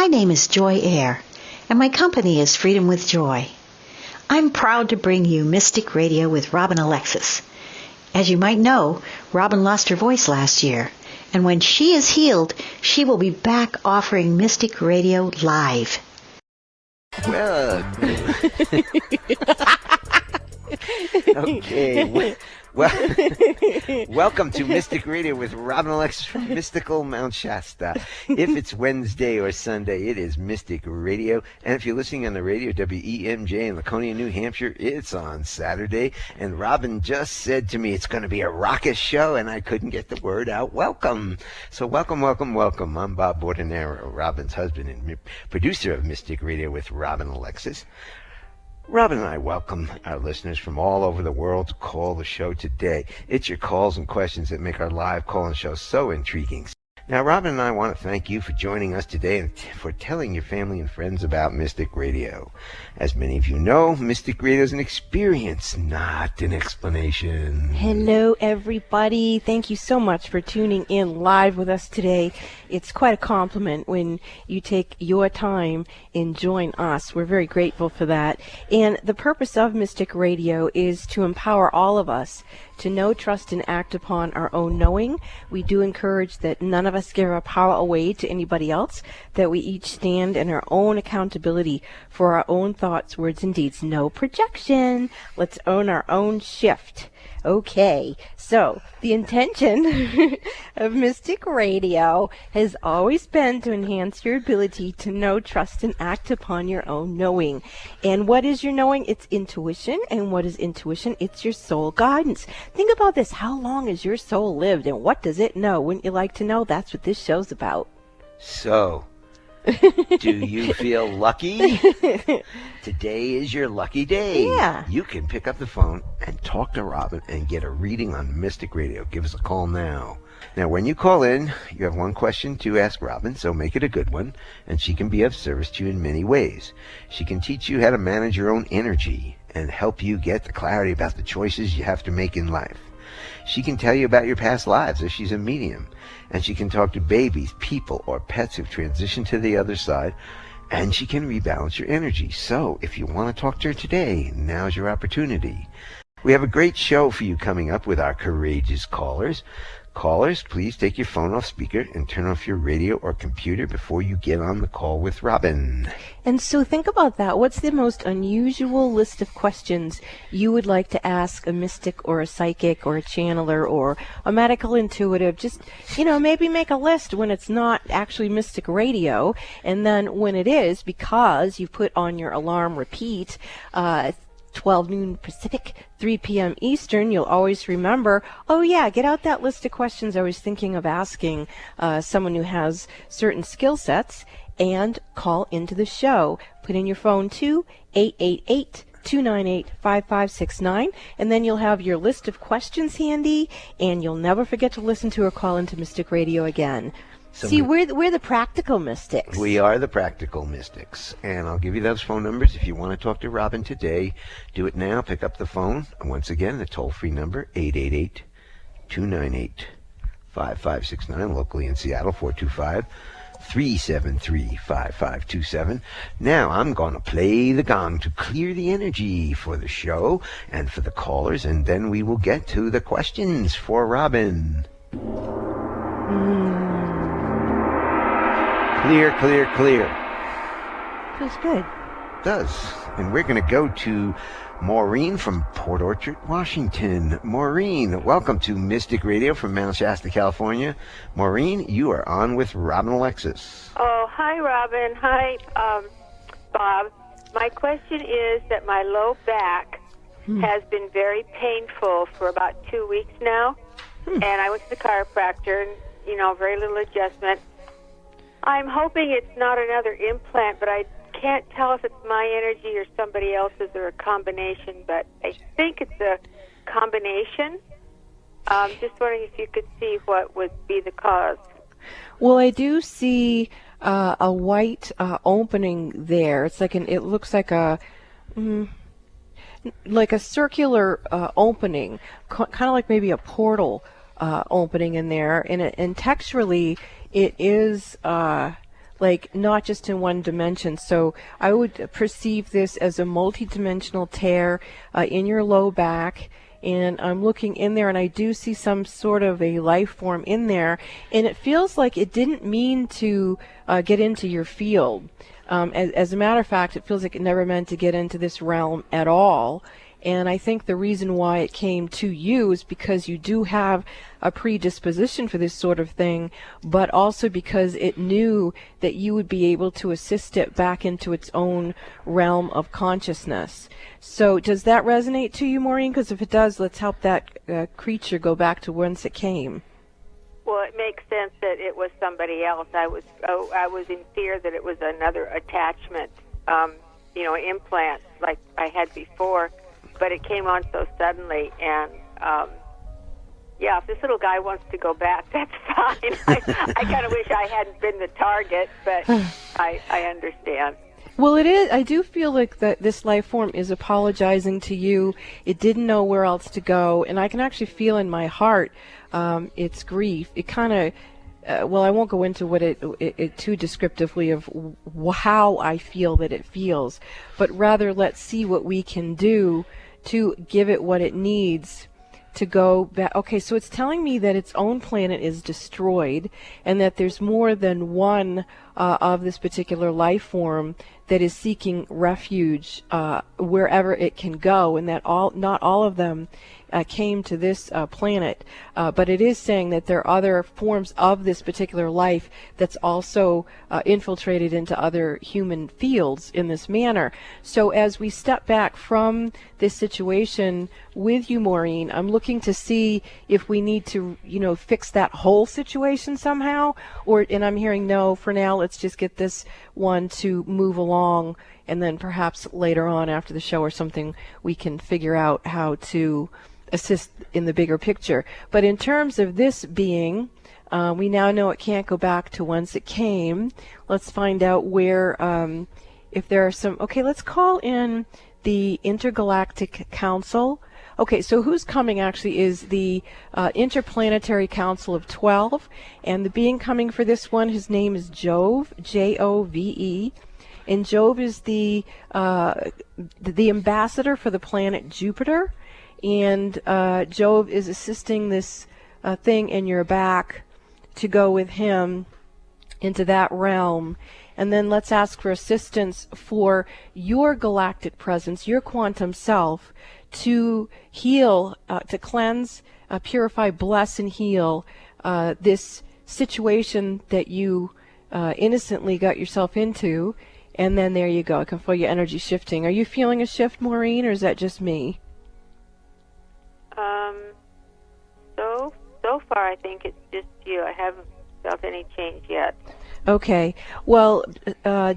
My name is Joy Air, and my company is Freedom with Joy. I'm proud to bring you Mystic Radio with Robin Alexis. As you might know, Robin lost her voice last year, and when she is healed, she will be back offering Mystic Radio live. Well, okay. Well, welcome to Mystic Radio with Robin Alexis from Mystical Mount Shasta. If it's Wednesday or Sunday, it is Mystic Radio. And if you're listening on the radio, WEMJ in Laconia, New Hampshire, it's on Saturday. And Robin just said to me, it's going to be a raucous show, and I couldn't get the word out. Welcome. So welcome, welcome, welcome. I'm Bob Bordenero, Robin's husband and producer of Mystic Radio with Robin Alexis. Robin and I welcome our listeners from all over the world to call the show today. It's your calls and questions that make our live call-in show so intriguing. Now, Robin and I want to thank you for joining us today and for telling your family and friends about Mystic Radio. As many of you know, Mystic Radio is an experience, not an explanation. Hello, everybody. Thank you so much for tuning in live with us today. It's quite a compliment when you take your time and join us. We're very grateful for that. And the purpose of Mystic Radio is to empower all of us to know, trust, and act upon our own knowing. We do encourage that none of us give our power away to anybody else, that we each stand in our own accountability for our own thoughts, words, and deeds. No projection. Let's own our own shift. Okay, so the intention of Mystic Radio has always been to enhance your ability to know, trust, and act upon your own knowing. And what is your knowing? It's intuition. And what is intuition? It's your soul guidance. Think about this. How long has your soul lived, and what does it know? Wouldn't you like to know? That's what this show's about. So, do you feel lucky? Today is your lucky day. Yeah. You can pick up the phone and talk to Robin and get a reading on Mystic Radio. Give us a call now. Now, when you call in, you have one question to ask Robin, so make it a good one, and she can be of service to you in many ways. She can teach you how to manage your own energy and help you get the clarity about the choices you have to make in life. She can tell you about your past lives if she's a medium, and she can talk to babies, people, or pets who've transitioned to the other side, and she can rebalance your energy. So if you want to talk to her today, now's your opportunity. We have a great show for you coming up with our courageous callers. Callers, please take your phone off speaker and turn off your radio or computer before you get on the call with Robin. And so think about that. What's the most unusual list of questions you would like to ask a mystic or a psychic or a channeler or a medical intuitive? Just, maybe make a list when it's not actually Mystic Radio. And then when it is, because you put on your alarm repeat, 12 noon Pacific, 3 p.m. Eastern, you'll always remember, oh yeah, get out that list of questions I was thinking of asking someone who has certain skill sets, and call into the show. Put in your phone to 888-298-5569, and then you'll have your list of questions handy, and you'll never forget to listen to or call into Mystic Radio again. See, we're the practical mystics. We are the practical mystics. And I'll give you those phone numbers. If you want to talk to Robin today, do it now. Pick up the phone. Once again, the toll-free number, 888-298-5569, locally in Seattle, 425-373-5527. Now, I'm going to play the gong to clear the energy for the show and for the callers, and then we will get to the questions for Robin. Clear, clear, clear. Feels good. It does. And we're going to go to Maureen from Port Orchard, Washington. Maureen, welcome to Mystic Radio from Mount Shasta, California. Maureen, you are on with Robin Alexis. Oh, hi, Robin. Hi, Bob. My question is that my low back has been very painful for about 2 weeks now. And I went to the chiropractor and, very little adjustment. I'm hoping it's not another implant, but I can't tell if it's my energy or somebody else's or a combination, but I think it's a combination. Just wondering if you could see what would be the cause. Well, I do see a white opening there. It's like it looks like a circular opening, kind of like maybe a portal opening in there, and texturally it is like not just in one dimension. So I would perceive this as a multidimensional tear in your low back. And I'm looking in there, and I do see some sort of a life form in there. And it feels like it didn't mean to get into your field. As a matter of fact, it feels like it never meant to get into this realm at all. And I think the reason why it came to you is because you do have a predisposition for this sort of thing, but also because it knew that you would be able to assist it back into its own realm of consciousness. So does that resonate to you, Maureen? Because if it does, let's help that creature go back to whence it came. Well, it makes sense that it was somebody else. I was in fear that it was another attachment, implant like I had before. But it came on so suddenly, and if this little guy wants to go back, that's fine. I kind of wish I hadn't been the target, but I understand. Well, it is. I do feel like that this life form is apologizing to you. It didn't know where else to go, and I can actually feel in my heart its grief. It kind of. I won't go into what it too descriptively of how I feel that it feels, but rather let's see what we can do to give it what it needs to go back. Okay, so it's telling me that its own planet is destroyed and that there's more than one of this particular life form that is seeking refuge wherever it can go, and that not all of them came to this planet, but it is saying that there are other forms of this particular life that's also infiltrated into other human fields in this manner. So as we step back from this situation with you, Maureen, I'm looking to see if we need to, fix that whole situation somehow, and I'm hearing no, for now, let's just get this one to move along, and then perhaps later on after the show or something, we can figure out how to assist in the bigger picture. But in terms of this being, we now know it can't go back to whence it came. Let's find out where, if there are some, okay, let's call in the Intergalactic Council. Okay, so who's coming actually is the Interplanetary Council of 12, and the being coming for this one, his name is Jove, Jove, and Jove is the ambassador for the planet Jupiter, and Jove is assisting this thing in your back to go with him into that realm. And then let's ask for assistance for your galactic presence, your quantum self, to heal, to cleanse, purify, bless, and heal this situation that you innocently got yourself into. And then there you go. I can feel your energy shifting. Are you feeling a shift, Maureen, or is that just me? So far, I think it's just you. I haven't felt any change yet. Okay. Well,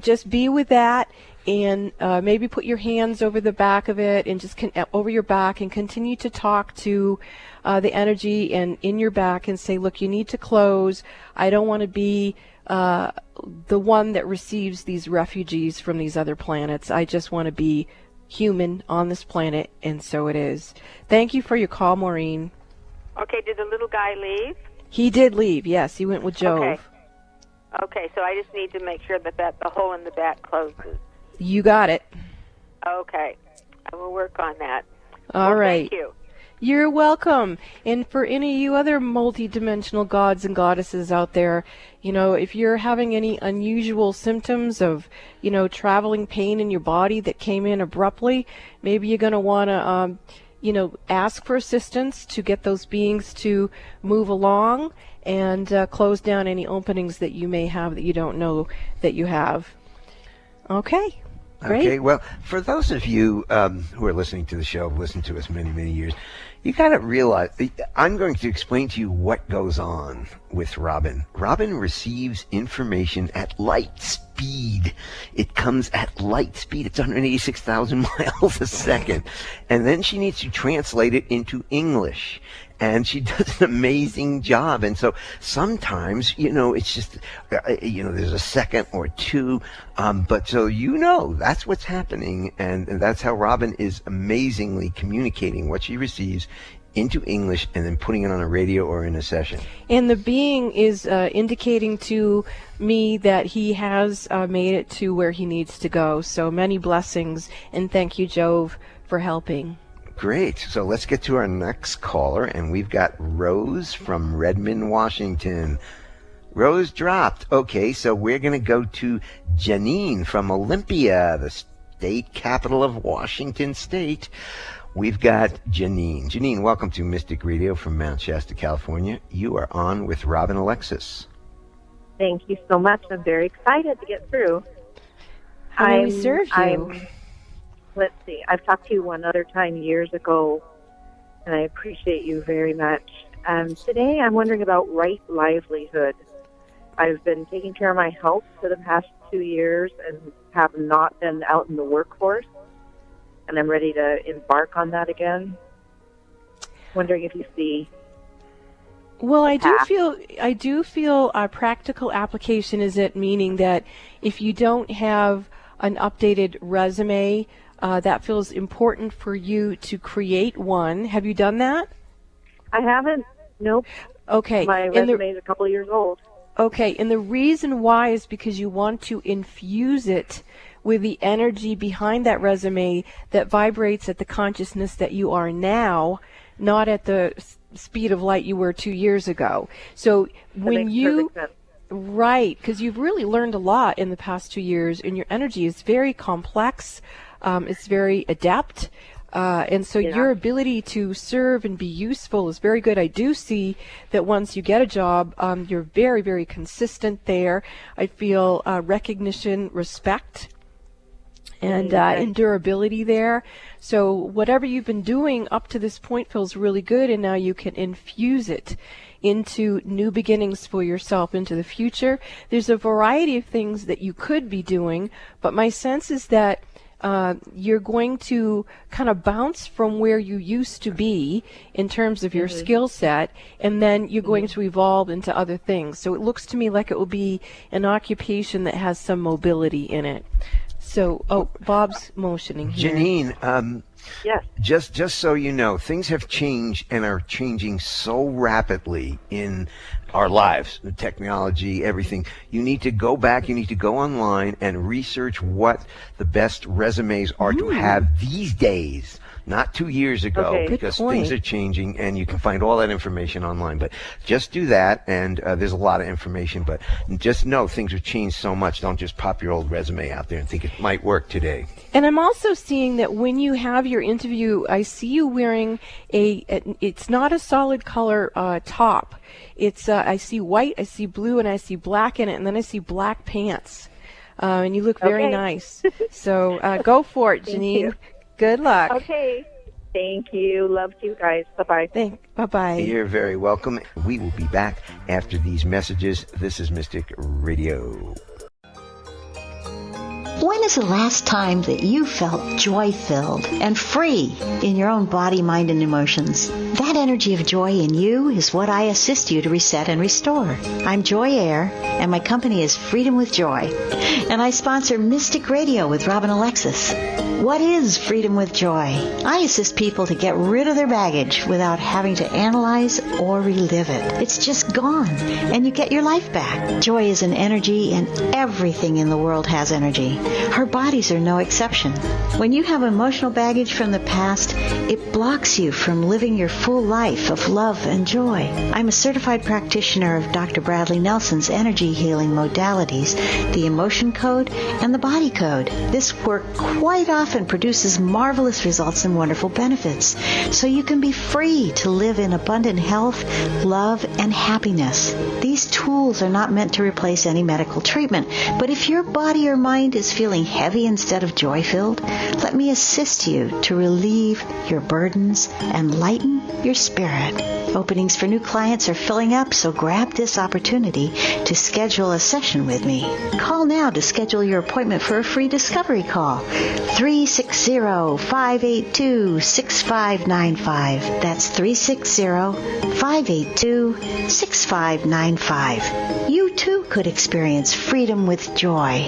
just be with that, and maybe put your hands over the back of it, and just over your back, and continue to talk to the energy and in your back, and say, look, you need to close. I don't want to be the one that receives these refugees from these other planets. I just want to be human on this planet, and so it is. Thank you for your call, Maureen. Okay, did the little guy leave? He did leave, yes. He went with Jove. Okay, so I just need to make sure that the hole in the back closes. You got it. Okay, I will work on that. All right. Thank you. You're welcome. And for any of you other multidimensional gods and goddesses out there, if you're having any unusual symptoms of, traveling pain in your body that came in abruptly, maybe you're going to want to, ask for assistance to get those beings to move along and close down any openings that you may have that you don't know that you have. Okay. Great. Okay, well, for those of you who are listening to the show, have listened to us many, many years, you got to realize, I'm going to explain to you what goes on with Robin. Robin receives information at light speed. It comes at light speed. It's 186,000 miles a second. And then she needs to translate it into English. And she does an amazing job. And so sometimes, it's just, there's a second or two. But so that's what's happening. And that's how Robin is amazingly communicating what she receives into English and then putting it on a radio or in a session. And the being is indicating to me that he has made it to where he needs to go. So many blessings, and thank you, Jove, for helping. Great. So let's get to our next caller, and we've got Rose from Redmond, Washington. Rose dropped. Okay, so we're going to go to Janine from Olympia, the state capital of Washington State. We've got Janine. Janine, welcome to Mystic Radio from Mount Shasta, California. You are on with Rob and Alexis. Thank you so much. I'm very excited to get through. How may we serve you? Let's see. I've talked to you one other time years ago, and I appreciate you very much. Today I'm wondering about right livelihood. I've been taking care of my health for the past 2 years and have not been out in the workforce, and I'm ready to embark on that again. Wondering if you see. Well, I do feel a practical application is it, meaning that if you don't have an updated resume, that feels important for you to create one. Have you done that? I haven't. Nope. Okay. My resume is a couple of years old. Okay, and the reason why is because you want to infuse it with the energy behind that resume that vibrates at the consciousness that you are now, not at the speed of light you were 2 years ago. So when you, right, because you've really learned a lot in the past 2 years, and your energy is very complex, it's very adept, and so your ability to serve and be useful is very good. I do see that once you get a job, you're very, very consistent there. I feel recognition, respect, and endurability there. So whatever you've been doing up to this point feels really good, and now you can infuse it into new beginnings for yourself into the future. There's a variety of things that you could be doing, but my sense is that you're going to kind of bounce from where you used to be in terms of your skill set, and then you're going to evolve into other things. So it looks to me like it will be an occupation that has some mobility in it. So, Bob's motioning here. Janine, yes. Just so you know, things have changed and are changing so rapidly in our lives, the technology, everything. You need to go back, you need to go online and research what the best resumes are to have these days, not 2 years ago, because things are changing, and you can find all that information online. But just do that, and there's a lot of information, but just know things have changed so much. Don't just pop your old resume out there and think it might work today. And I'm also seeing that when you have your interview, I see you wearing it's not a solid color top. It's I see white, I see blue, and I see black in it, and then I see black pants. And you look very nice. So go for it, Janine. Good luck. Okay. Thank you. Love you guys. Bye-bye. Bye-bye. You're very welcome. We will be back after these messages. This is Mystic Radio. When is the last time that you felt joy-filled and free in your own body, mind, and emotions? That energy of joy in you is what I assist you to reset and restore. I'm Joy Air, and my company is Freedom with Joy, and I sponsor Mystic Radio with Rob and Alexis. What is Freedom with Joy? I assist people to get rid of their baggage without having to analyze or relive it. It's just gone, and you get your life back. Joy is an energy, and everything in the world has energy. Our bodies are no exception. When you have emotional baggage from the past, it blocks you from living your full life of love and joy. I'm a certified practitioner of Dr. Bradley Nelson's energy healing modalities, the emotion code and the body code. This work quite often produces marvelous results and wonderful benefits, so you can be free to live in abundant health, love, and happiness. These tools are not meant to replace any medical treatment, but if your body or mind is feeling heavy instead of joy-filled, let me assist you to relieve your burdens and lighten your spirit. Openings for new clients are filling up, so grab this opportunity to schedule a session with me. Call now to schedule your appointment for a free discovery call. 360-582-6595. That's 360-582-6595. You too could experience freedom with joy.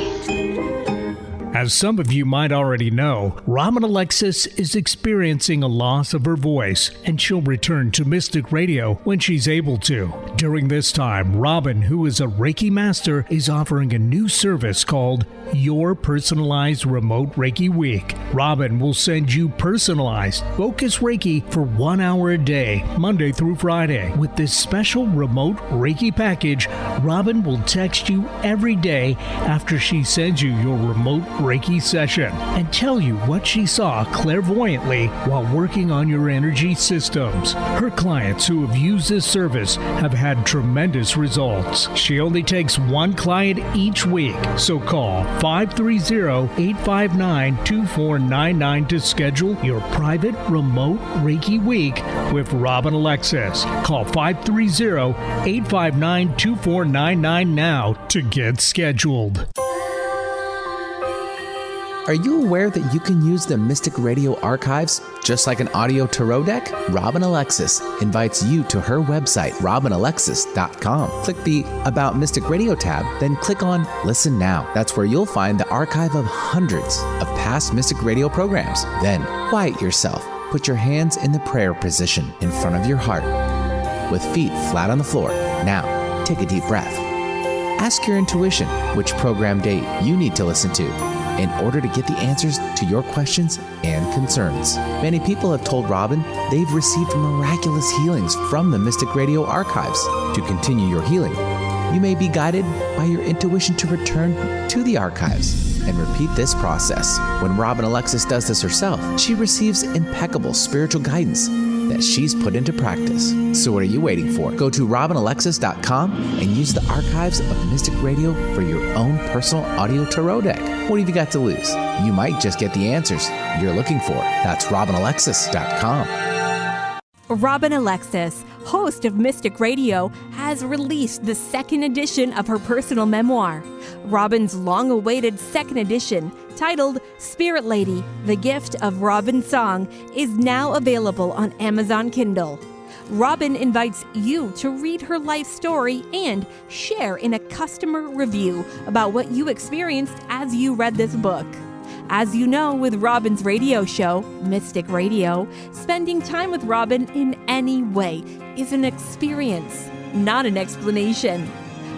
As some of you might already know, Robin Alexis is experiencing a loss of her voice, and she'll return to Mystic Radio when she's able to. During this time, Robin, who is a Reiki master, is offering a new service called Your Personalized Remote Reiki Week. Robin will send you personalized, focused Reiki for 1 hour a day, Monday through Friday. With this special remote Reiki package, Robin will text you every day after she sends you your remote Reiki session and tell you what she saw clairvoyantly while working on your energy systems. Her clients who have used this service have had tremendous results. She only takes one client each week, so call 530-859-2499 to schedule your private remote Reiki week with Robin Alexis. Call 530-859-2499 now to get scheduled. Are you aware that you can use the Mystic Radio archives just like an audio tarot deck? Robin Alexis invites you to her website, robinalexis.com. Click the About Mystic Radio tab, then click on Listen Now. That's where you'll find the archive of hundreds of past Mystic Radio programs. Then quiet yourself. Put your hands in the prayer position in front of your heart with feet flat on the floor. Now, take a deep breath. Ask your intuition which program date you need to listen to in order to get the answers to your questions and concerns. Many people have told Robin they've received miraculous healings from the Mystic Radio archives. To continue your healing, you may be guided by your intuition to return to the archives and repeat this process. When Robin Alexis does this herself, she receives impeccable spiritual guidance that she's put into practice. So what are you waiting for? Go to robinalexis.com and use the archives of Mystic Radio for your own personal audio tarot deck. What have you got to lose? You might just get the answers you're looking for. That's robinalexis.com. Robin Alexis, host of Mystic Radio, has released the second edition of her personal memoir. Robin's long-awaited second edition, titled Spirit Lady, The Gift of Robin's Song, is now available on Amazon Kindle. Robin invites you to read her life story and share in a customer review about what you experienced as you read this book. As you know, with Robin's radio show, Mystic Radio, spending time with Robin in any way is an experience, not an explanation.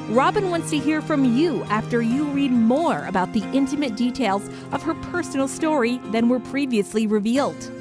Robin wants to hear from you after you read more about the intimate details of her personal story than were previously revealed.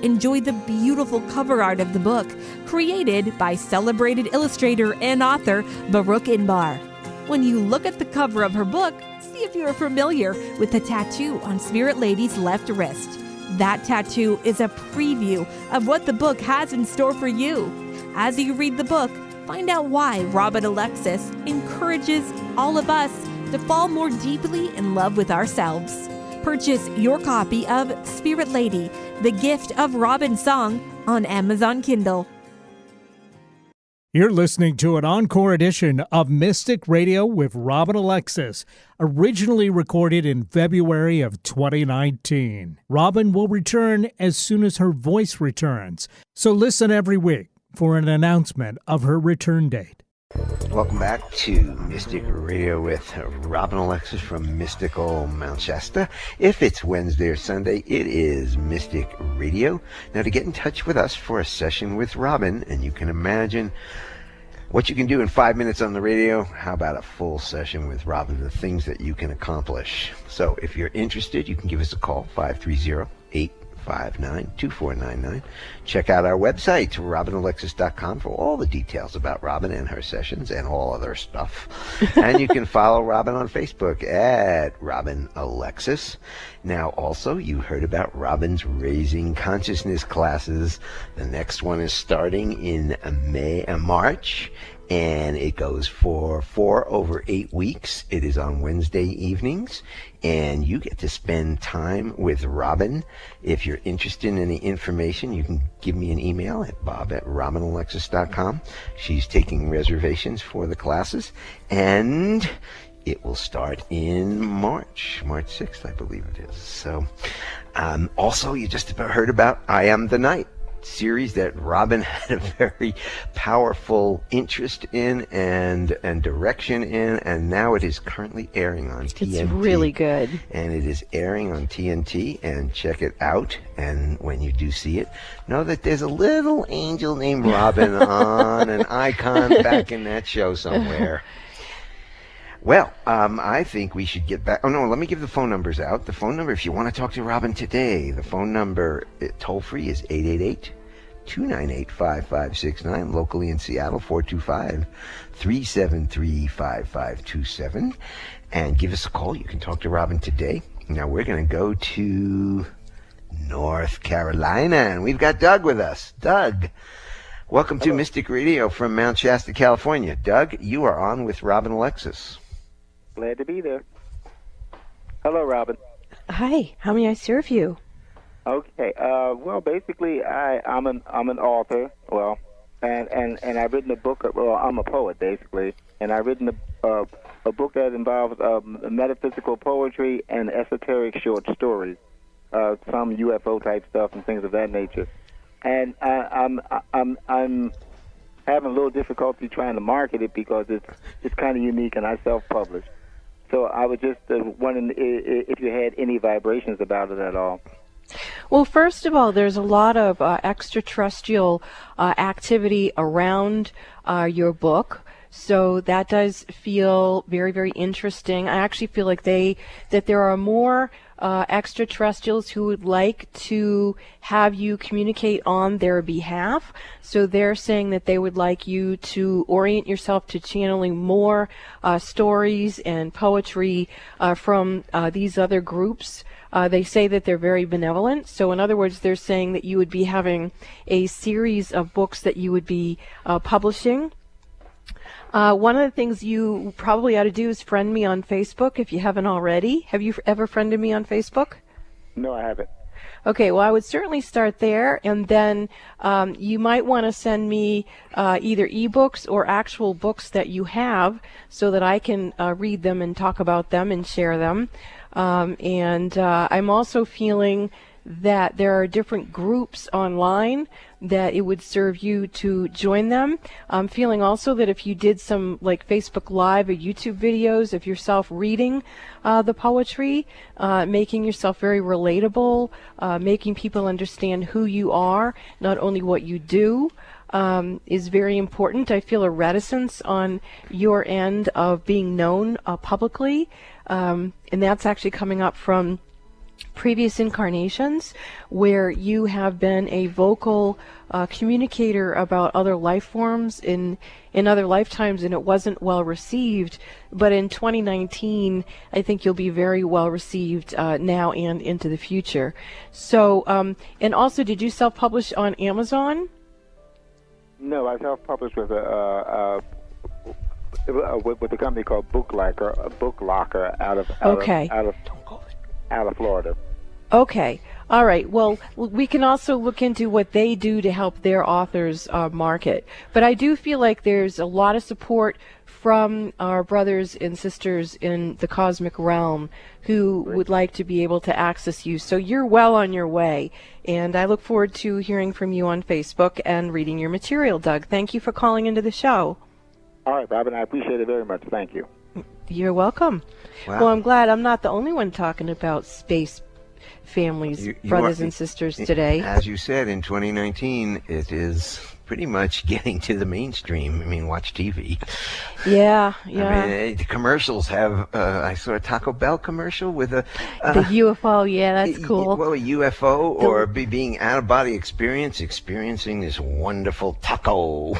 Enjoy the beautiful cover art of the book, created by celebrated illustrator and author Baruch Inbar. When you look at the cover of her book, see if you're familiar with the tattoo on Spirit Lady's left wrist. That tattoo is a preview of what the book has in store for you. As you read the book, find out why Robin Alexis encourages all of us to fall more deeply in love with ourselves. Purchase your copy of Spirit Lady, The Gift of Robin's Song on Amazon Kindle. You're listening to an encore edition of Mystic Radio with Robin Alexis, originally recorded in February of 2019. Robin will return as soon as her voice returns, so listen every week for an announcement of her return date. Welcome back to Mystic Radio with Robin Alexis from Mystical Mount Shasta. If it's Wednesday or Sunday, it is Mystic Radio. Now, to get in touch with us for a session with Robin, and you can imagine what you can do in 5 minutes on the radio, how about a full session with Robin, the things that you can accomplish. So if you're interested, you can give us a call, 530-859-2499. Check out our website, robinalexis.com, for all the details about Robin and her sessions and all other stuff. And you can follow Robin on Facebook at Robin Alexis. Now, also, you heard about Robin's Raising Consciousness classes. The next one is starting in March, and it goes for 4 over 8 weeks. It is on Wednesday evenings, and you get to spend time with Robin. If you're interested in any information, you can give me an email at bob@robinalexis.com. She's taking reservations for the classes, and it will start in March 6th, I believe it is. So, also, you just heard about I Am the Night. series that Robin had a very powerful interest in and direction in, and now it is currently airing on TNT. It's really good. And it is airing on TNT, and check it out. And when you do see it, know that there's a little angel named Robin on an icon back in that show somewhere. Well, I think we should get back. Oh, no, let me give the phone numbers out. The phone number, if you want to talk to Robin today, the phone number toll-free is 888-298-5569. Locally in Seattle, 425-373-5527. And give us a call. You can talk to Robin today. Now, we're going to go to North Carolina, and we've got Doug with us. Doug, welcome to Mystic Radio from Mount Shasta, California. Doug, you are on with Robin Alexis. Glad to be there. Hello, Robin. Hi, how may I serve you? Okay. Well, basically, I'm an author. Well, and I've written a book. Well, I'm a poet basically, and I've written a book that involves metaphysical poetry and esoteric short stories, some UFO type stuff and things of that nature. And I'm having a little difficulty trying to market it because it's kind of unique, and I self-publish. So I was just wondering if you had any vibrations about it at all. Well, first of all, there's a lot of extraterrestrial activity around your book. So that does feel very, very interesting. I actually feel like that there are more extraterrestrials who would like to have you communicate on their behalf. So they're saying that they would like you to orient yourself to channeling more stories and poetry from these other groups. They say that they're very benevolent. So in other words, they're saying that you would be having a series of books that you would be publishing. One of the things you probably ought to do is friend me on Facebook if you haven't already. Have you ever friended me on Facebook? No, I haven't. Okay, well, I would certainly start there, and then you might want to send me either ebooks or actual books that you have so that I can read them and talk about them and share them. And I'm also feeling that there are different groups online that it would serve you to join them. I'm feeling also that if you did some like Facebook Live or YouTube videos of yourself reading the poetry, making yourself very relatable, making people understand who you are, not only what you do, is very important. I feel a reticence on your end of being known publicly, and that's actually coming up from previous incarnations where you have been a vocal communicator about other life forms in other lifetimes, and it wasn't well received. But in 2019, I think you'll be very well received now and into the future. So, and also, did you self-publish on Amazon? No, I self-published with a company called Book Locker out of Florida. Okay. All right. Well, we can also look into what they do to help their authors market. But I do feel like there's a lot of support from our brothers and sisters in the cosmic realm who would like to be able to access you. So you're well on your way. And I look forward to hearing from you on Facebook and reading your material, Doug. Thank you for calling into the show. All right, Robin. I appreciate it very much. Thank you. You're welcome. Wow. Well, I'm glad I'm not the only one talking about space families, brothers and sisters today. As you said, in 2019, it is pretty much getting to the mainstream. I mean, watch TV. Yeah. I mean, the commercials have, I saw a Taco Bell commercial with the UFO, yeah, that's cool. Well, a UFO or being out-of-body experiencing this wonderful taco.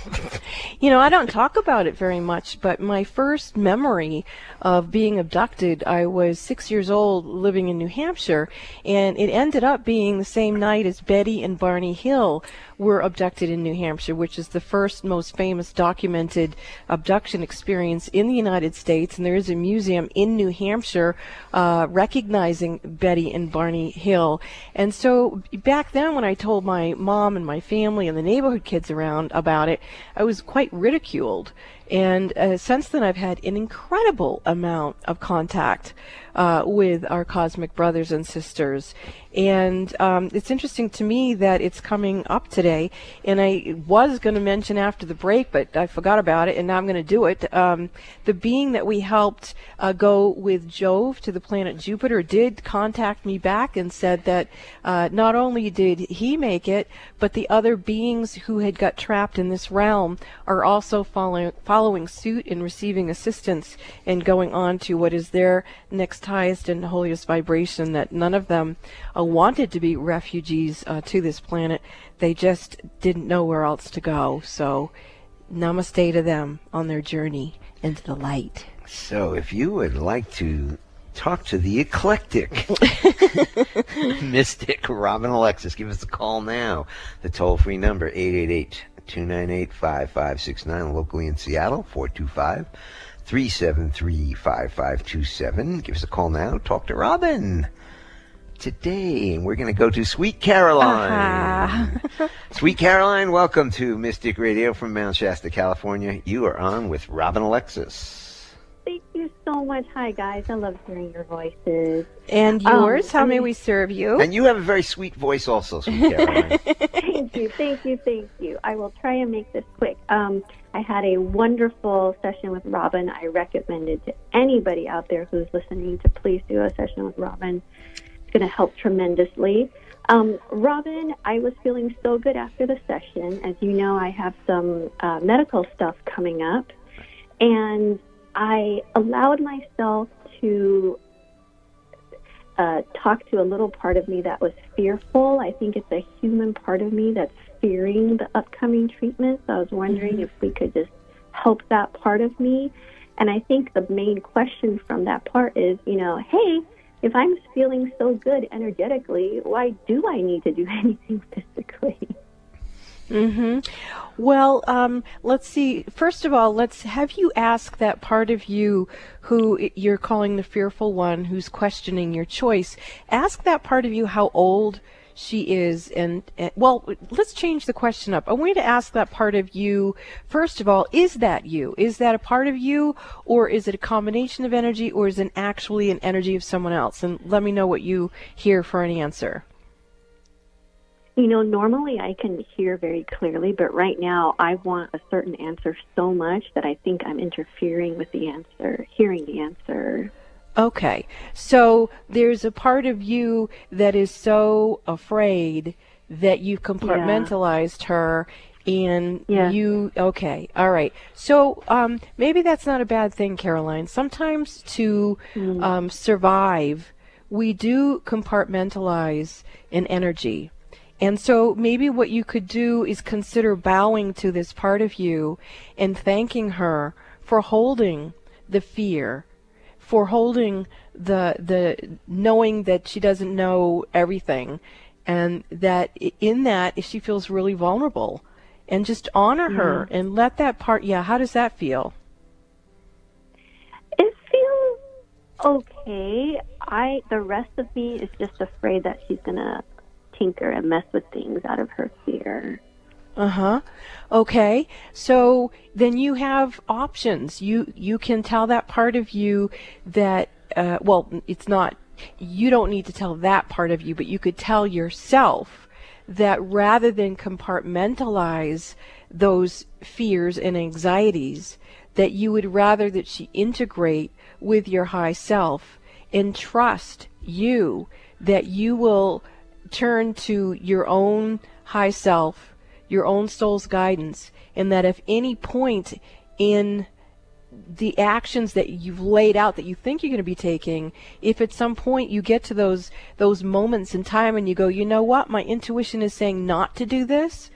You know, I don't talk about it very much, but my first memory of being abducted, I was 6 years old living in New Hampshire, and it ended up being the same night as Betty and Barney Hill were abducted in New Hampshire, which is the first most famous documented abduction experience in the United States. And there is a museum in New Hampshire recognizing Betty and Barney Hill. And so back then when I told my mom and my family and the neighborhood kids around about it, I was quite ridiculed. And since then I've had an incredible amount of contact with our cosmic brothers and sisters. And it's interesting to me that it's coming up today. And I was going to mention after the break, but I forgot about it, and now I'm going to do it. The being that we helped go with Jove to the planet Jupiter did contact me back and said that not only did he make it, but the other beings who had got trapped in this realm are also following suit and receiving assistance and going on to what is their next highest and holiest vibration, that none of them wanted to be refugees to this planet. They just didn't know where else to go. So namaste to them on their journey into the light. So if you would like to talk to the eclectic mystic Robin Alexis, give us a call now. The toll-free number, 888-298-5569, locally in Seattle, 425-373-5527. Give us a call now. Talk to Robin. Today, we're going to go to Sweet Caroline. Sweet Caroline, welcome to Mystic Radio from Mount Shasta, California. You are on with Robin Alexis. Thank you so much. Hi, guys. I love hearing your voices. And yours. How may we serve you? And you have a very sweet voice also, Sweet Caroline. Thank you. I will try and make this quick. I had a wonderful session with Robin. I recommend it to anybody out there who's listening to please do a session with Robin. It's going to help tremendously. Robin, I was feeling so good after the session. As you know, I have some medical stuff coming up. And I allowed myself to talk to a little part of me that was fearful. I think it's a human part of me that's fearing the upcoming treatment. So I was wondering if we could just help that part of me. And I think the main question from that part is, hey, if I'm feeling so good energetically, why do I need to do anything physically? Well, let's see. First of all, let's have you ask that part of you who you're calling the fearful one, who's questioning your choice. Ask that part of you how old she is. And well, let's change the question up. I want you to ask that part of you, first of all, is that you? Is that a part of you, or is it a combination of energy, or is it actually an energy of someone else? And let me know what you hear for an answer. Normally I can hear very clearly, but right now I want a certain answer so much that I think I'm interfering with the answer, hearing the answer. Okay. So there's a part of you that is so afraid that you've compartmentalized her and okay. All right. So maybe that's not a bad thing, Caroline. Sometimes to survive, we do compartmentalize an energy. And so maybe what you could do is consider bowing to this part of you and thanking her for holding the fear, for holding the knowing that she doesn't know everything, and that in that she feels really vulnerable. And just honor her and let that part, how does that feel? It feels okay. The rest of me is just afraid that she's going to tinker and mess with things out of her fear. Okay. So then you have options. You can tell that part of you that, it's not, you don't need to tell that part of you, but you could tell yourself that rather than compartmentalize those fears and anxieties, that you would rather that she integrate with your high self and trust you, that you will turn to your own high self, your own soul's guidance, and that if any point in the actions that you've laid out that you think you're going to be taking, if at some point you get to those moments in time and you go, you know what, my intuition is saying not to do this,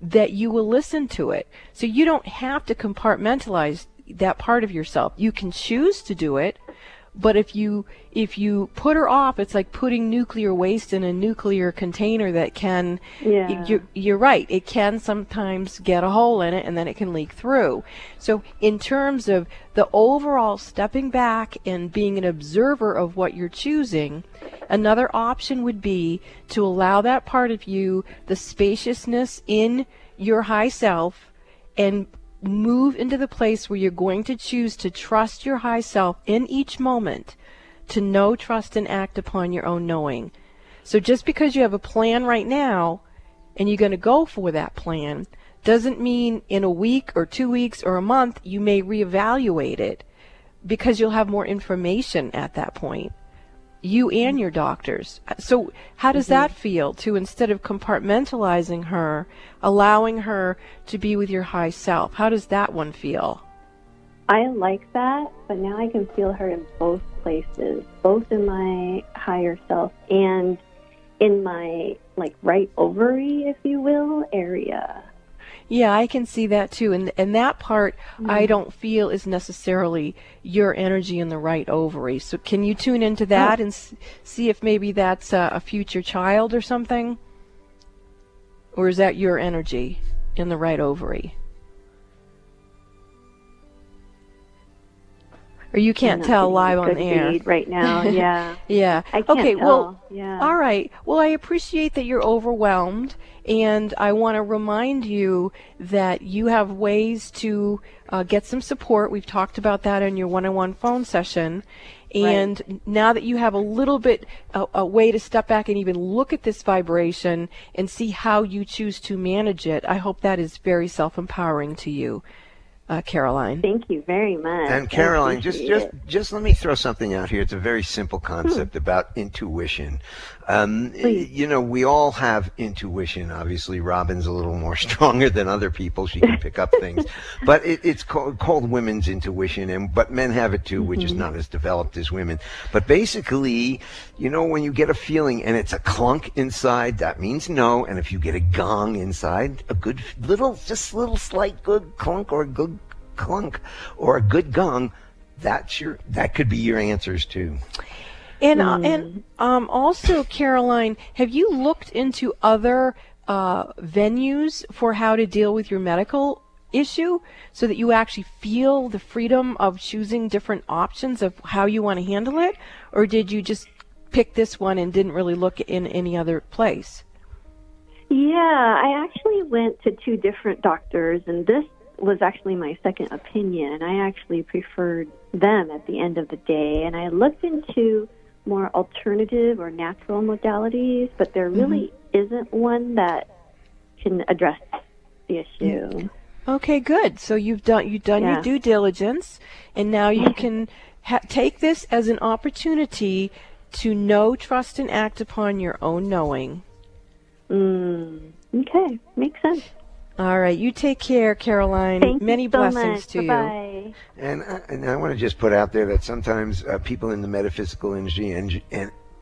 that you will listen to it. So you don't have to compartmentalize that part of yourself. You can choose to do it, but if you put her off, it's like putting nuclear waste in a nuclear container that can, you're right, it can sometimes get a hole in it and then it can leak through. So in terms of the overall stepping back and being an observer of what you're choosing, another option would be to allow that part of you the spaciousness in your high self and move into the place where you're going to choose to trust your high self in each moment, to know, trust, and act upon your own knowing. So just because you have a plan right now and you're going to go for that plan doesn't mean in a week or 2 weeks or a month you may reevaluate it, because you'll have more information at that point, you and your doctors. So how does that feel, to, instead of compartmentalizing her, allowing her to be with your high self? How does that one feel? I like that, but now I can feel her in both places, both in my higher self and in my, like, right ovary, if you will, area. Yeah, I can see that too. And that part I don't feel is necessarily your energy in the right ovary. So can you tune into that and see if maybe that's a future child or something? Or is that your energy in the right ovary? Or you can't tell live on the air right now. Yeah. Yeah. I can't okay. tell. Well. Yeah. All right. Well, I appreciate that you're overwhelmed, and I want to remind you that you have ways to get some support. We've talked about that in your one-on-one phone session. And now that you have a little bit a way to step back and even look at this vibration and see how you choose to manage it, I hope that is very self-empowering to you. Caroline. Thank you very much. And Caroline, just let me throw something out here. It's a very simple concept about intuition. You know, we all have intuition. Obviously, Robin's a little more stronger than other people. She can pick up things. But it's called women's intuition, but men have it too, which is not as developed as women. But basically, you know, when you get a feeling and it's a clunk inside, that means no. And if you get a gong inside, a good little slight good clunk or a good clunk or a good gong, that could be your answers too. And also, Caroline, have you looked into other venues for how to deal with your medical issue, so that you actually feel the freedom of choosing different options of how you want to handle it? Or did you just pick this one and didn't really look in any other place? Yeah, I actually went to 2 different doctors, and this was actually my second opinion, and I actually preferred them at the end of the day. And I looked into more alternative or natural modalities, but there really isn't one that can address the issue. Okay, good. So you've done your due diligence, and now you can take this as an opportunity to know, trust, and act upon your own knowing. Okay, makes sense. All right, you take care, Caroline. Thank Many you so blessings much. to Bye-bye. you. And I want to just put out there that sometimes people in the metaphysical industry and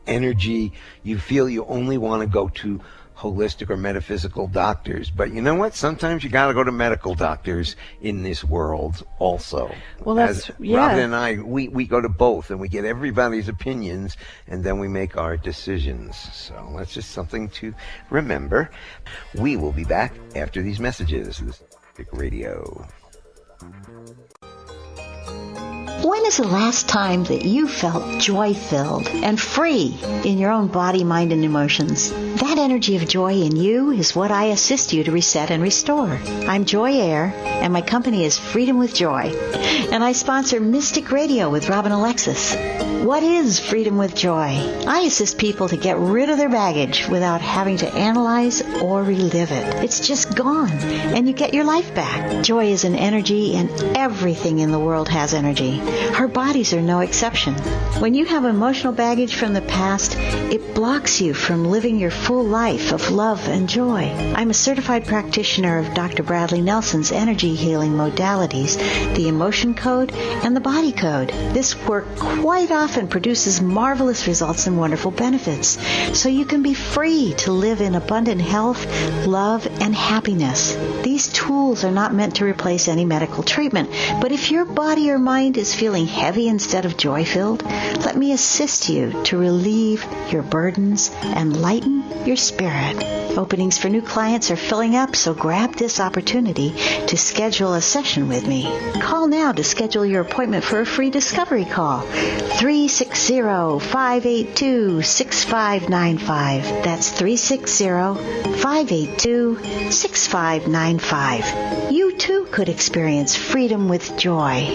energy, you feel you only want to go to holistic or metaphysical doctors. But you know what? Sometimes you got to go to medical doctors in this world also. Well, that's, Robin and I, we go to both, and we get everybody's opinions, and then we make our decisions. So that's just something to remember. We will be back after these messages. This is Mystic Radio. When is the last time that you felt joy-filled and free in your own body, mind, and emotions? That energy of joy in you is what I assist you to reset and restore. I'm Joy Air, and my company is Freedom with Joy. And I sponsor Mystic Radio with Robin Alexis. What is Freedom with Joy? I assist people to get rid of their baggage without having to analyze or relive it. It's just gone, and you get your life back. Joy is an energy, and everything in the world has energy. Our bodies are no exception. When you have emotional baggage from the past, it blocks you from living your full life of love and joy. I'm a certified practitioner of Dr. Bradley Nelson's energy healing modalities, the emotion code and the body code. This work quite often produces marvelous results and wonderful benefits, so you can be free to live in abundant health, love, and happiness. These tools are not meant to replace any medical treatment, but if your body or mind is feeling heavy instead of joy-filled, let me assist you to relieve your burdens and lighten your spirit. Openings for new clients are filling up, so grab this opportunity to schedule a session with me. Call now to schedule your appointment for a free discovery call. 360-582-6595. That's 360-582-6595. You too could experience freedom with joy.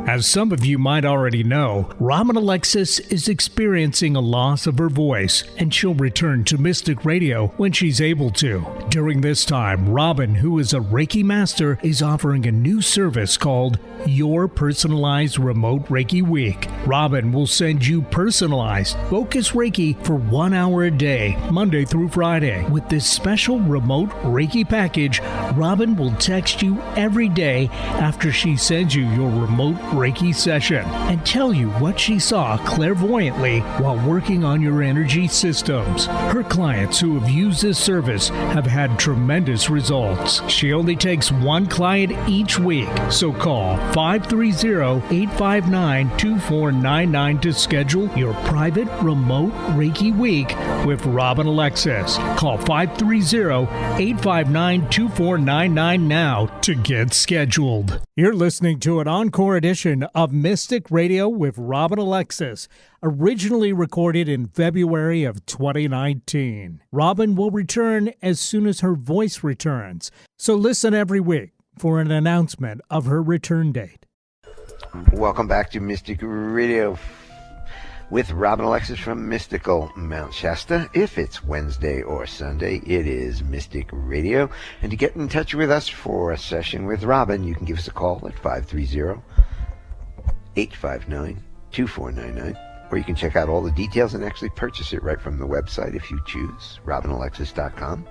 As some of you might already know, Robin Alexis is experiencing a loss of her voice, and she'll return to Mystic Radio when she's able to. During this time, Robin, who is a Reiki master, is offering a new service called Your Personalized Remote Reiki Week. Robin will send you personalized, focused Reiki for 1 hour a day, Monday through Friday. With this special remote Reiki package, Robin will text you every day after she sends you your remote Reiki session and tell you what she saw clairvoyantly while working on your energy systems. Her clients who have used this service have had tremendous results. She only takes one client each week, so call 530-859-2499 to schedule your private remote Reiki week with Robin Alexis. Call 530-859-2499 now to get scheduled. You're listening to an encore edition of Mystic Radio with Robin Alexis, originally recorded in February of 2019. Robin will return as soon as her voice returns, so listen every week for an announcement of her return date. Welcome back to Mystic Radio with Robin Alexis from Mystical Mount Shasta. If it's Wednesday or Sunday, it is Mystic Radio. And to get in touch with us for a session with Robin, you can give us a call at 530-859-2499. Or you can check out all the details and actually purchase it right from the website if you choose, robinalexis.com.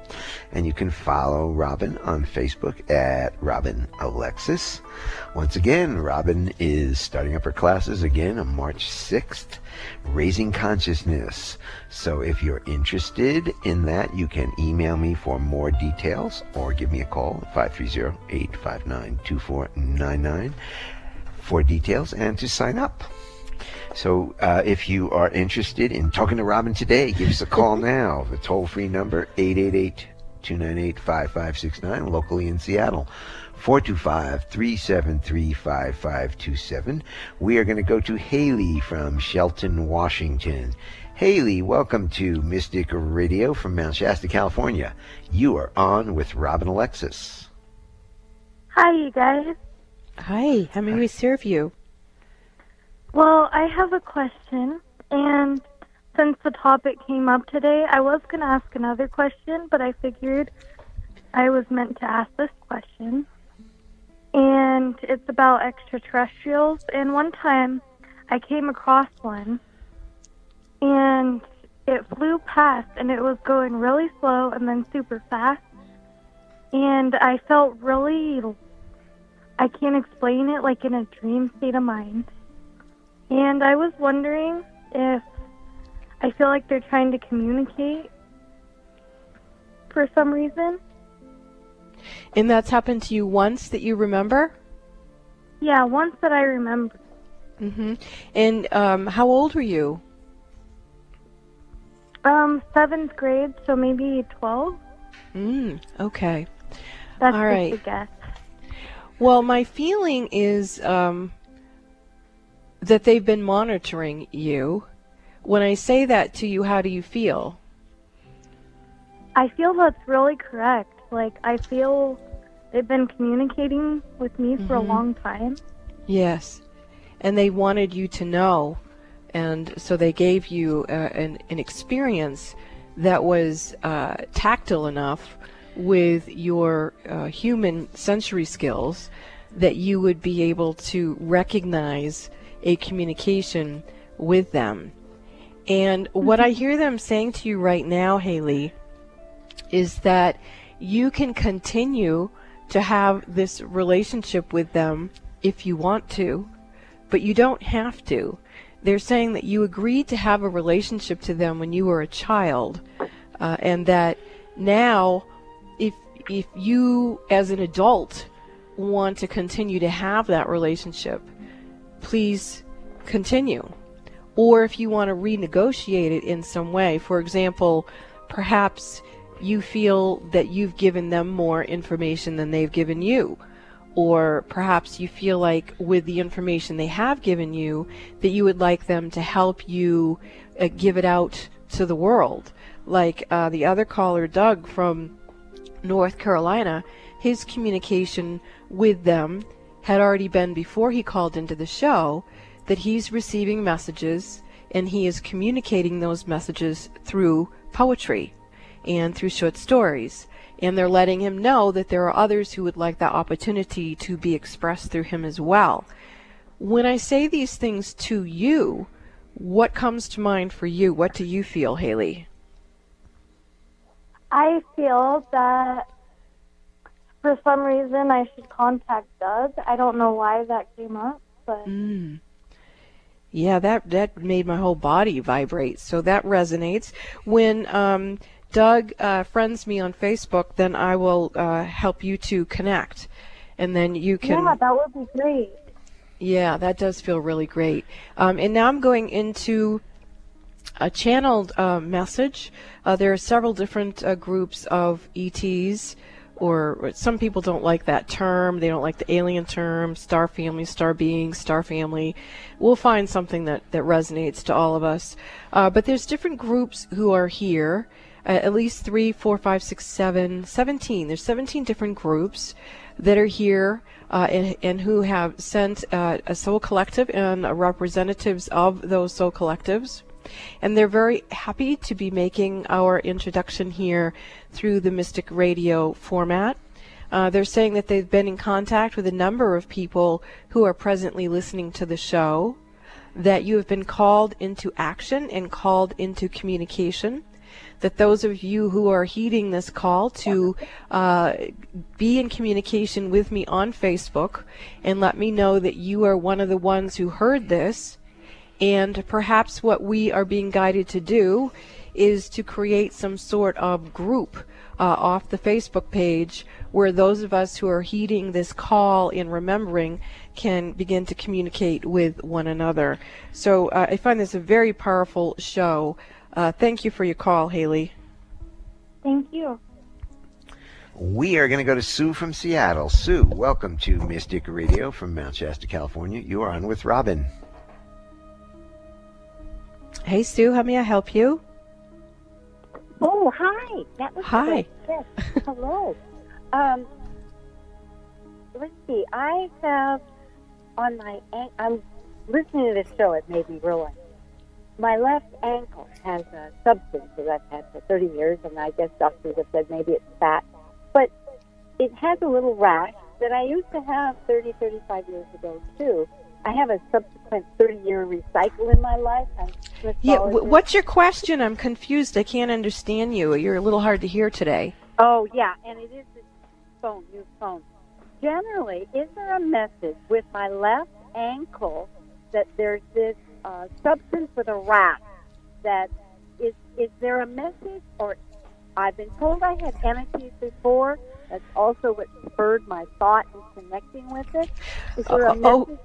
And you can follow Robin on Facebook at Robin Alexis. Once again, Robin is starting up her classes again on March 6th, Raising Consciousness. So if you're interested in that, you can email me for more details or give me a call at 530-859-2499 for details and to sign up. So if you are interested in talking to Robin today, give us a call now. The toll-free number, 888-298-5569, locally in Seattle, 425-373-5527. We are going to go to Haley from Shelton, Washington. Haley, welcome to Mystic Radio from Mount Shasta, California. You are on with Robin Alexis. Hi, you guys. Hi, how may we serve you? Well, I have a question, and since the topic came up today, I was going to ask another question, but I figured I was meant to ask this question. And it's about extraterrestrials. And one time I came across one, and it flew past, and it was going really slow and then super fast. And I felt really, I can't explain it, like in a dream state of mind. And I was wondering if I feel like they're trying to communicate for some reason. And that's happened to you once that you remember? Yeah, once that I remember. Mm-hmm. And how old were you? 7th grade, so maybe 12. Okay. That's all right. just a guess. Well, my feeling is that they've been monitoring you. When I say that to you, how do you feel? I feel that's really correct. Like, I feel they've been communicating with me for a long time. Yes. And they wanted you to know. And so they gave you an experience that was tactile enough with your human sensory skills that you would be able to recognize a communication with them. And what I hear them saying to you right now, Haley, is that you can continue to have this relationship with them if you want to, but you don't have to. They're saying that you agreed to have a relationship to them when you were a child, and that now if you as an adult want to continue to have that relationship, please continue. Or if you want to renegotiate it in some way, for example, perhaps you feel that you've given them more information than they've given you. Or perhaps you feel like with the information they have given you that you would like them to help you give it out to the world. Like the other caller, Doug from North Carolina, his communication with them had already been, before he called into the show, that he's receiving messages and he is communicating those messages through poetry and through short stories. And they're letting him know that there are others who would like that opportunity to be expressed through him as well. When I say these things to you, what comes to mind for you? What do you feel, Haley? I feel that for some reason I should contact Doug. I don't know why that came up, but... Yeah, that made my whole body vibrate, so that resonates. When Doug friends me on Facebook, then I will help you to connect, and then you can... Yeah, that would be great. Yeah, that does feel really great. And now I'm going into a channeled message. There are several different groups of ETs, or some people don't like that term. They don't like the alien term, star family, star being, star family. We'll find something that resonates to all of us. But there's different groups who are here, at least 3, 4, 5, 6, 7, 17. There's 17 different groups that are here and who have sent a soul collective and representatives of those soul collectives. And they're very happy to be making our introduction here through the Mystic Radio format. They're saying that they've been in contact with a number of people who are presently listening to the show, that you have been called into action and called into communication, that those of you who are heeding this call to be in communication with me on Facebook and let me know that you are one of the ones who heard this. And perhaps what we are being guided to do is to create some sort of group off the Facebook page where those of us who are heeding this call and remembering can begin to communicate with one another. So I find this a very powerful show. Thank you for your call, Haley. Thank you. We are going to go to Sue from Seattle. Sue, welcome to Mystic Radio from Mount Shasta, California. You are on with Robin. Hey, Sue, how may I help you? Oh, hi. That was Hi. Yes. Hello. Let's see. I have on my I'm listening to this show. It made me realize my left ankle has a substance that I've had for 30 years, and I guess doctors have said maybe it's fat, but it has a little rash that I used to have 30, 35 years ago too. I have a subsequent 30-year recycle in my life. Yeah, what's your question? I'm confused. I can't understand you. You're a little hard to hear today. Oh, yeah, and it is this new phone. Generally, is there a message with my left ankle that there's this substance with a rash? That is there a message? Or I've been told I had entities before. That's also what spurred my thought in connecting with it. Is there a message?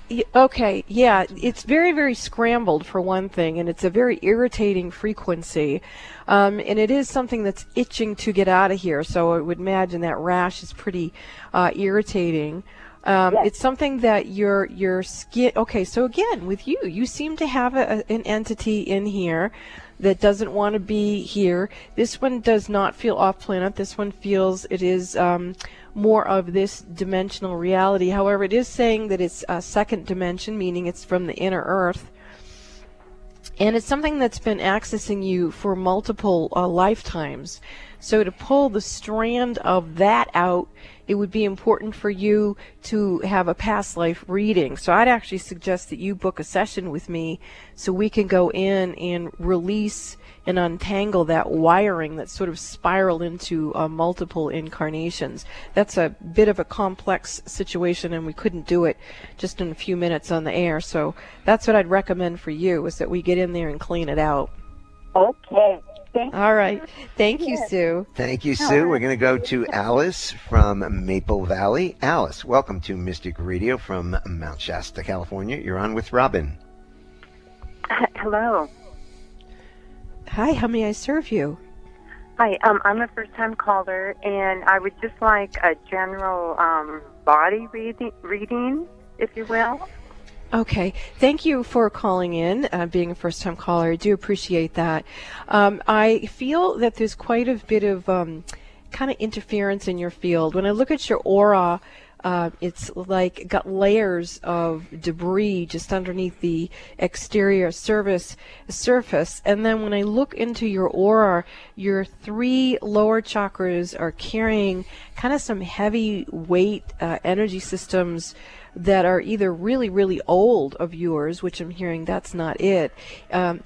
Yeah. Okay, yeah, it's very, very scrambled for one thing, and it's a very irritating frequency, and it is something that's itching to get out of here, so I would imagine that rash is pretty irritating. Yes. It's something that your skin... Okay, so again, with you seem to have an entity in here that doesn't want to be here. This one does not feel off-planet. This one feels it is... more of this dimensional reality. However, it is saying that it's a second dimension, meaning it's from the inner earth. And it's something that's been accessing you for multiple lifetimes. So to pull the strand of that out, it would be important for you to have a past life reading. So I'd actually suggest that you book a session with me so we can go in and release and untangle that wiring that's sort of spiraled into multiple incarnations. That's a bit of a complex situation, and we couldn't do it just in a few minutes on the air. So that's what I'd recommend for you, is that we get in there and clean it out. Okay. Thank you. All right. Thank you, Sue. Thank you, Sue. We're going to go to Alice from Maple Valley. Alice, welcome to Mystic Radio from Mount Shasta, California. You're on with Robin. Hello. Hi, how may I serve you? Hi, I'm a first-time caller, and I would just like a general body reading, if you will. Okay. Thank you for calling in, being a first-time caller. I do appreciate that. I feel that there's quite a bit of kind of interference in your field. When I look at your aura, It's like got layers of debris just underneath the exterior surface. And then when I look into your aura, your 3 lower chakras are carrying kind of some heavy weight energy systems that are either really, really old of yours, which I'm hearing that's not it.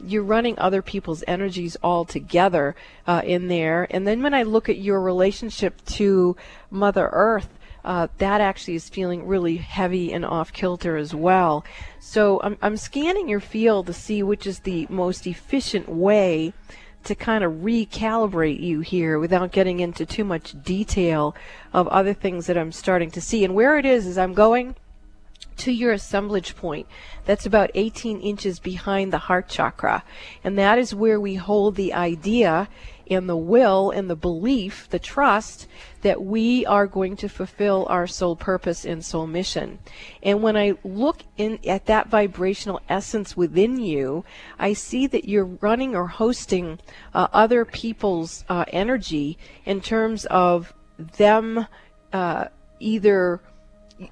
You're running other people's energies all together in there. And then when I look at your relationship to Mother Earth, that actually is feeling really heavy and off kilter as well. So I'm scanning your field to see which is the most efficient way to kind of recalibrate you here without getting into too much detail of other things that I'm starting to see. And where it is I'm going to your assemblage point. That's about 18 inches behind the heart chakra. And that is where we hold the idea and the will and the belief, the trust, that we are going to fulfill our soul purpose and soul mission. And when I look at that vibrational essence within you, I see that you're running or hosting other people's energy in terms of them either...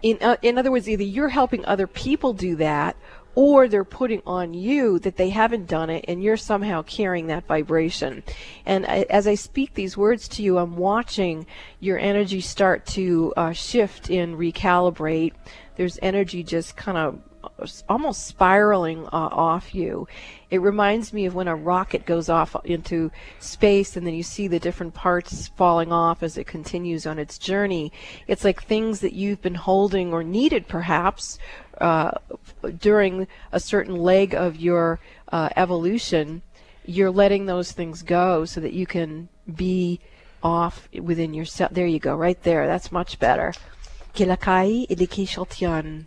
In other words, either you're helping other people do that, or they're putting on you that they haven't done it, and you're somehow carrying that vibration. And as I speak these words to you, I'm watching your energy start to shift and recalibrate. There's energy just kind of almost spiraling off you. It reminds me of when a rocket goes off into space and then you see the different parts falling off as it continues on its journey. It's like things that you've been holding or needed perhaps during a certain leg of your evolution. You're letting those things go so that you can be off within yourself. There you go, right there. That's much better. Kilakai iliki shaltian.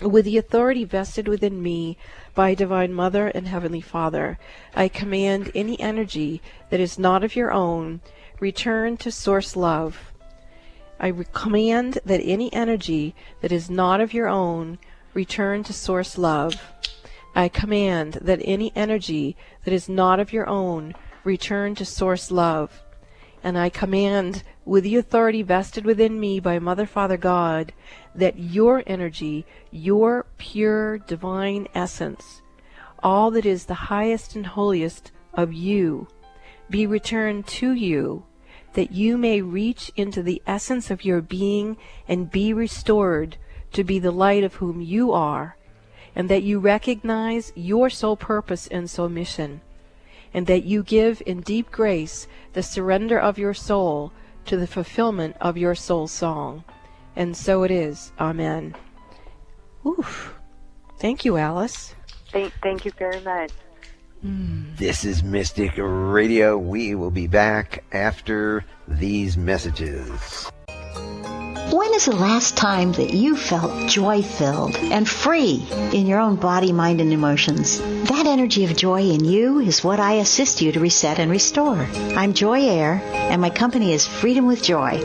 With the authority vested within me by Divine Mother and Heavenly Father, I command any energy that is not of your own, return to Source Love. I command that any energy that is not of your own, return to Source Love. I command that any energy that is not of your own, return to Source Love. And I command, with the authority vested within me by Mother, Father, God, that your energy, your pure divine essence, all that is the highest and holiest of you, be returned to you, that you may reach into the essence of your being and be restored to be the light of whom you are, and that you recognize your soul purpose and soul mission, and that you give in deep grace the surrender of your soul to the fulfillment of your soul song. And so it is. Amen. Oof. Thank you, Alice. Thank you very much. This is Mystic Radio. We will be back after these messages. When is the last time that you felt joy-filled and free in your own body, mind, and emotions? That energy of joy in you is what I assist you to reset and restore. I'm Joy Air, and my company is Freedom with Joy.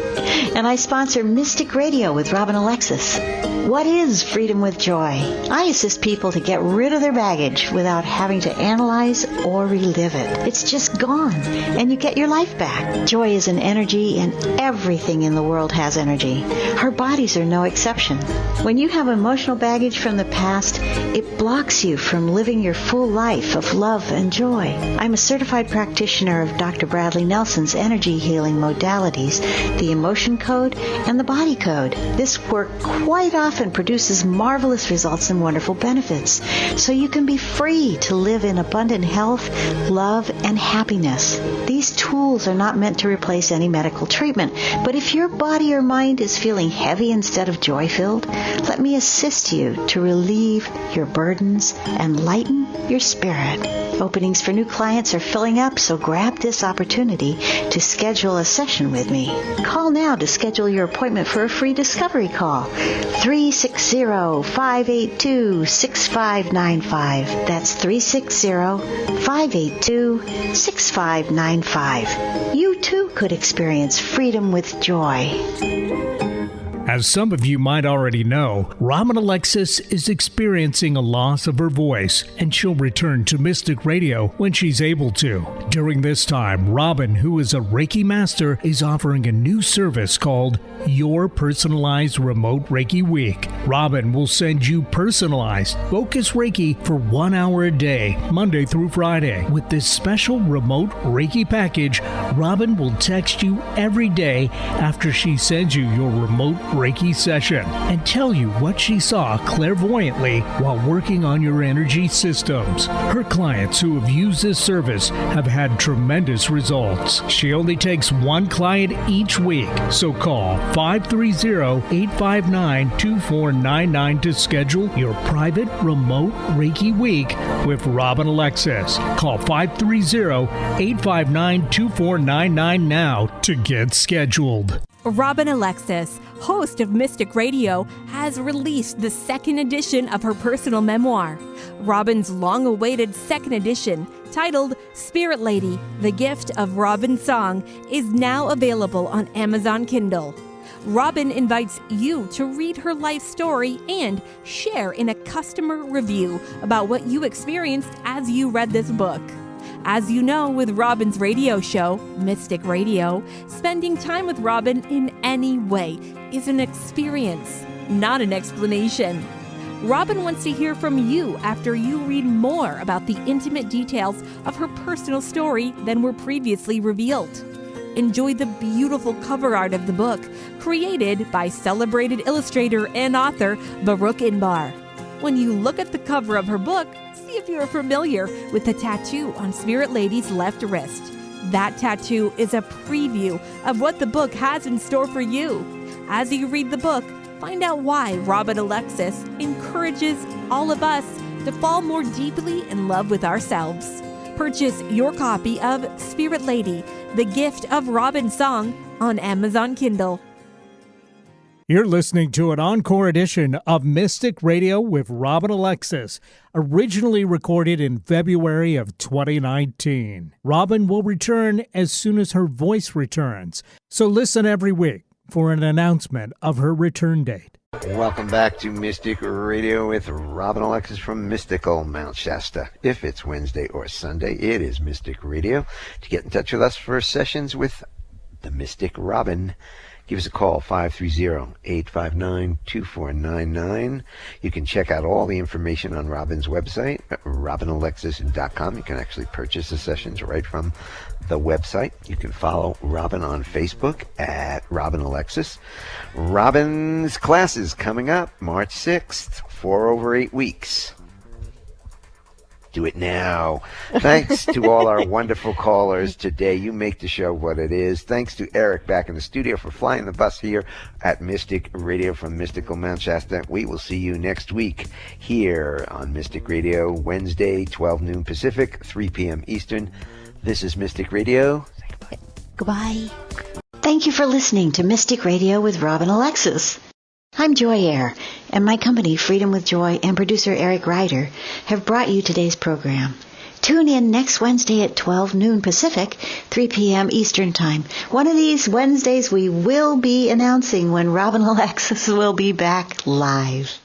And I sponsor Mystic Radio with Robin Alexis. What is Freedom with Joy? I assist people to get rid of their baggage without having to analyze or relive it. It's just gone, and you get your life back. Joy is an energy, and everything in the world has energy. Our bodies are no exception. When you have emotional baggage from the past, it blocks you from living your full life of love and joy. I'm a certified practitioner of Dr. Bradley Nelson's energy healing modalities, the emotion code and the body code. This work quite often produces marvelous results and wonderful benefits, so you can be free to live in abundant health, love, and happiness. These tools are not meant to replace any medical treatment, but if your body or mind is feeling heavy instead of joy-filled, let me assist you to relieve your burdens and lighten your spirit. Openings for new clients are filling up, so grab this opportunity to schedule a session with me. Call now to schedule your appointment for a free discovery call. 360-582-6595. That's 360-582-6595. You too could experience freedom with joy. As some of you might already know, Robin Alexis is experiencing a loss of her voice, and she'll return to Mystic Radio when she's able to. During this time, Robin, who is a Reiki master, is offering a new service called Your Personalized Remote Reiki Week. Robin will send you personalized, focused Reiki for 1 hour a day, Monday through Friday. With this special remote Reiki package, Robin will text you every day after she sends you your remote Reiki session and tell you what she saw clairvoyantly while working on your energy systems. Her clients who have used this service have had tremendous results. She only takes one client each week, so call 530-859-2499 to schedule your private remote Reiki week with Robin Alexis. Call 530-859-2499 now to get scheduled. Robin Alexis, host of Mystic Radio, has released the second edition of her personal memoir. Robin's long-awaited second edition, titled Spirit Lady, The Gift of Robin's Song, is now available on Amazon Kindle. Robin invites you to read her life story and share in a customer review about what you experienced as you read this book. As you know, with Robin's radio show, Mystic Radio, spending time with Robin in any way is an experience, not an explanation. Robin wants to hear from you after you read more about the intimate details of her personal story than were previously revealed. Enjoy the beautiful cover art of the book, created by celebrated illustrator and author Baruch Inbar. When you look at the cover of her book, see if you're familiar with the tattoo on Spirit Lady's left wrist. That tattoo is a preview of what the book has in store for you. As you read the book, find out why Robin Alexis encourages all of us to fall more deeply in love with ourselves. Purchase your copy of Spirit Lady, The Gift of Robin's Song on Amazon Kindle. You're listening to an encore edition of Mystic Radio with Robin Alexis, originally recorded in February of 2019. Robin will return as soon as her voice returns, so listen every week for an announcement of her return date. Welcome back to Mystic Radio with Robin Alexis from mystical Mount Shasta. If it's Wednesday or Sunday, it is Mystic Radio. To get in touch with us for sessions with the Mystic Robin, give us a call, 530-859-2499. You can check out all the information on Robin's website, robinalexis.com. You can actually purchase the sessions right from the website. You can follow Robin on Facebook at Robin Alexis. Robin's classes coming up March 6th, 4 over 8 weeks. Do it now. Thanks to all our wonderful callers today. You make the show what it is. Thanks to Eric back in the studio for flying the bus here at Mystic Radio from Mystical Mount Shasta. We will see you next week here on Mystic Radio, Wednesday, 12 noon Pacific, 3 p.m. Eastern. This is Mystic Radio. Say goodbye. Goodbye. Thank you for listening to Mystic Radio with Robin Alexis. I'm Joy Air, and my company, Freedom with Joy, and producer Eric Ryder have brought you today's program. Tune in next Wednesday at 12 noon Pacific, 3 p.m. Eastern Time. One of these Wednesdays we will be announcing when Robin Alexis will be back live.